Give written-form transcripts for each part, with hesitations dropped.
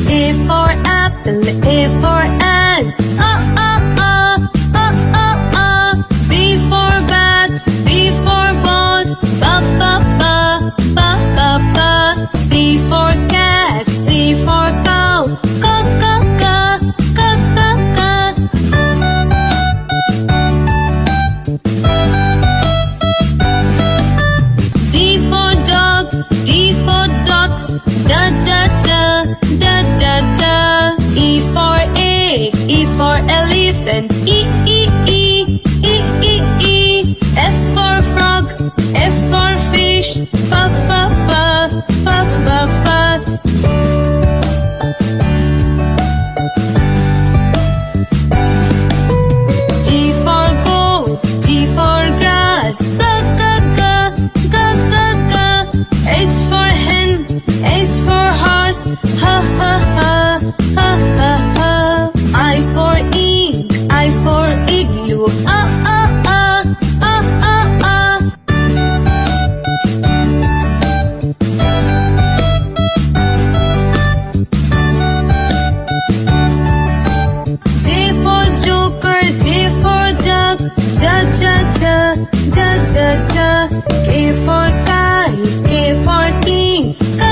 A for apple, A for ant. B for bat, B for ball. Ba. C for cat, C for cow. Ka. D for dog, D for dogs. Da. E for egg, E for elephant. E. F for frog, F for fish. Fa. G for goat, G for grass. Ga. H for hen, H for horse. Ha. I for ink, I for igloo. J for joker, J for jug. Ja. K for kite, K for king. Ka.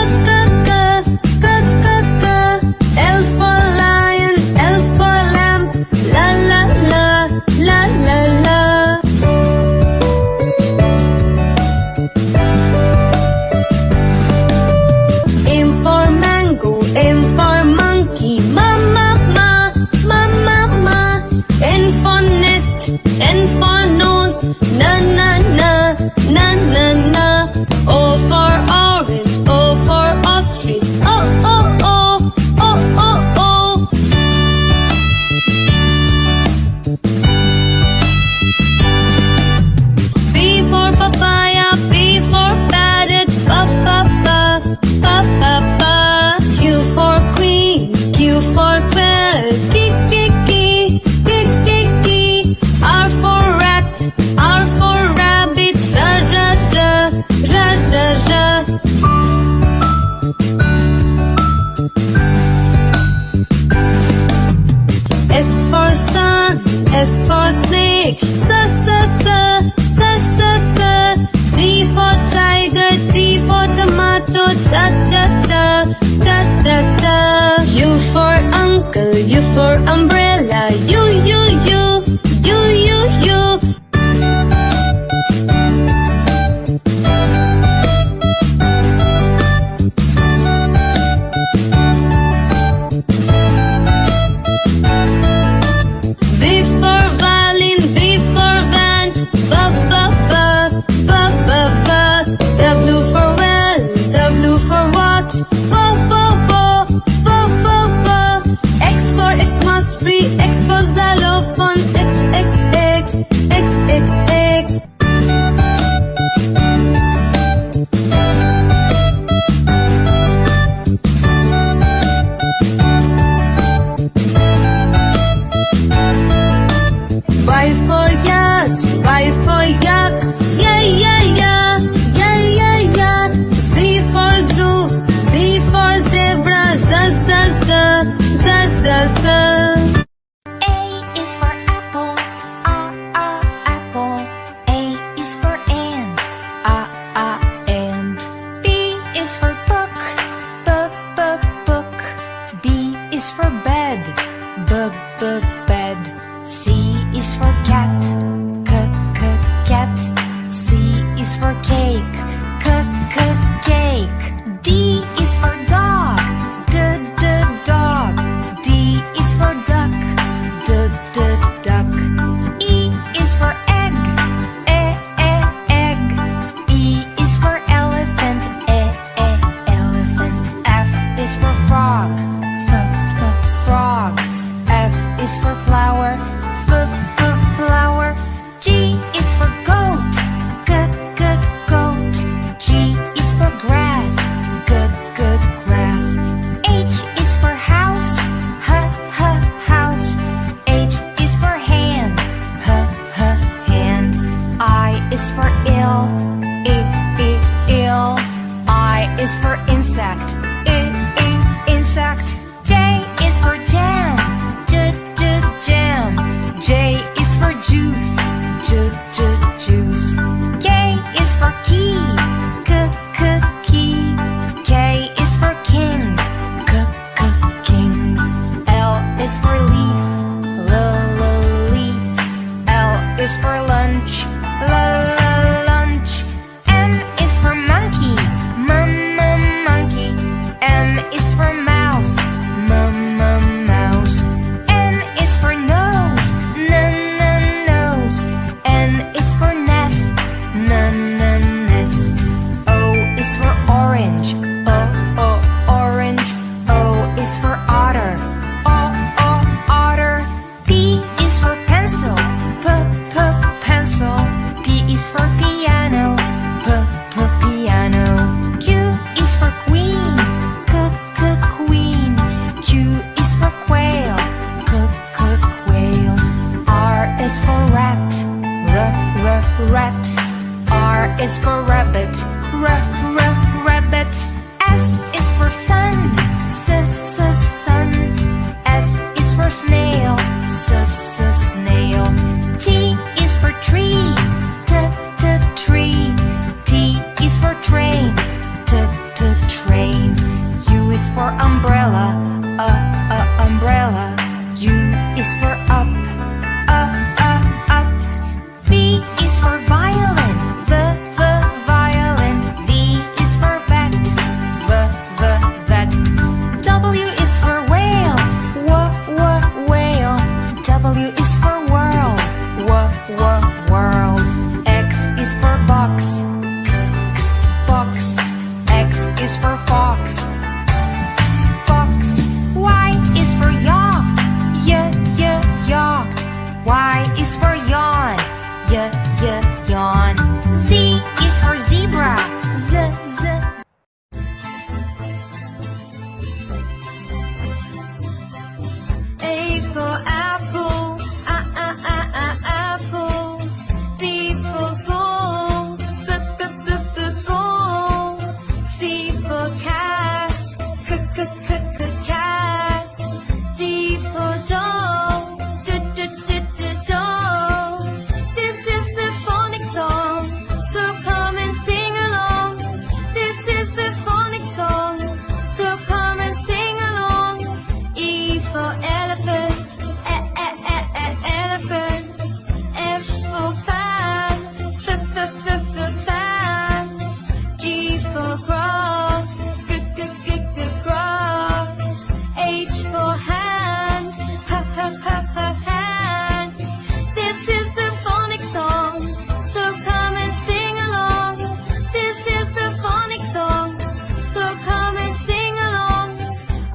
L for lion, L for lamb. La. M for mango, M for monkey. Ma. N for nest, N for nose. Na. O for orange, O for ostrich. Oh. P for papaya, P for parrot. Pa. Q for queen, Q for quail. Ki. R for rat, R for rabbit. Ra. S for sun, S for snake. Sa. T for tiger, T for tomato. Da. U for uncle, U for umbrella. U. V for violin, V for van. Ba. W for well, W for what? Vo. X for Xmas tree, X for xylophone. X. Y for yacht, Y for yak. Yeah. Z for zoo, Z for zebra. Za. A is for apple, apple. A is for ant, ant. B is for book, book. B is for bed, bed. C is for cat, cat. C is for cake, cake. D is for dog, dog. D is for duck, duck. E is for egg, egg. E is for elephant, elephant. F is for frog, frog. F is for flower, flower. G is for goat, goat. G is for grass, good grass. ill. I is for insect. Insect. J is for jam. Jam. J is for juice. Juice. K is for key. Key. K is for king. King. L is for leaf. Leaf. L is for lunch. Lunch. M is for monkey. Monkey. M is for mouse. Mouse. N is for nose. Nose. N is for nest. Nest. O is for orange. Orange. O is for otter. Otter. P is for pencil. Pencil. P is for piano. Piano. Q is for queen. Queen. Q is for quail. Quail. R is for rat. Rat. R is for rabbit. Rabbit. S is for sun. Sun. S is for snail. Snail. T is for tree. Tree. T is for train. Train. U is for umbrella. Umbrella. U is for up. Up. V is for violin. Violin. V is for vet. Vet. W is for whale. Whale. W is for world. World. X is for box. Box. X is for fox. Fox. Y is for yacht. Yacht. Y is for yawn. Yawn. Z is for zebra. A for apple. Apple. B for ball. Ball. C for cat. Cat. D for doll. Doll. This is the phonic song, so come and sing along. This is the phonic song, so come and sing along. E for elephant. Elephant. F for fan. Fan. G for grass. Grass. H for hand. Hand. This is the phonic song, so come and sing along. This is the phonic song, so come and sing along.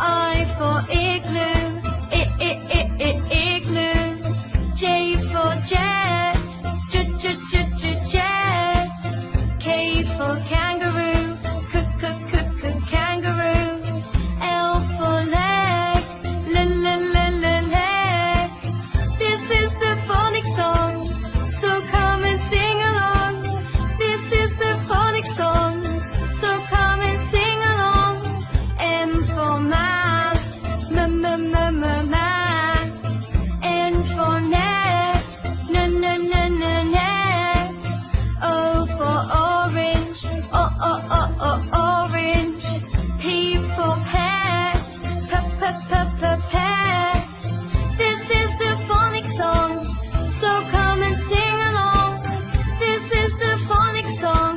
I for igloo. Igloo. J for jet. Jet. K for kangaroo. Kangaroo. L for leg. Leg. This is the phonic song, so come and sing along. This is the phonic song, so come and sing along. M for mat. Mat. N for net. Net. O for orange. Orange. P for pet. Pet. This is the phonic song, so come and sing along. This is the phonic song,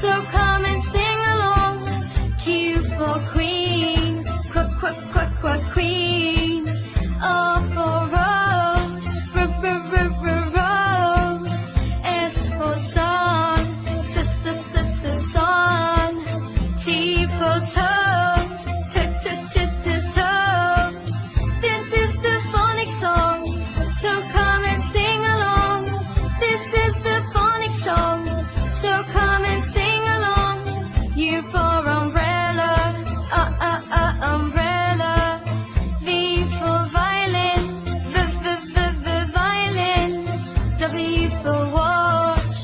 so come and sing along. Q for queen. Queen. O for rose. Rose. S for sun. Sun. T for toad. Toad. This is the phonic song, so come and sing along. This is the phonic song, so come and sing along. U for umbrella. Umbrella. V for violin. Violin. W for watch.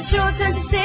It's your turn to sing.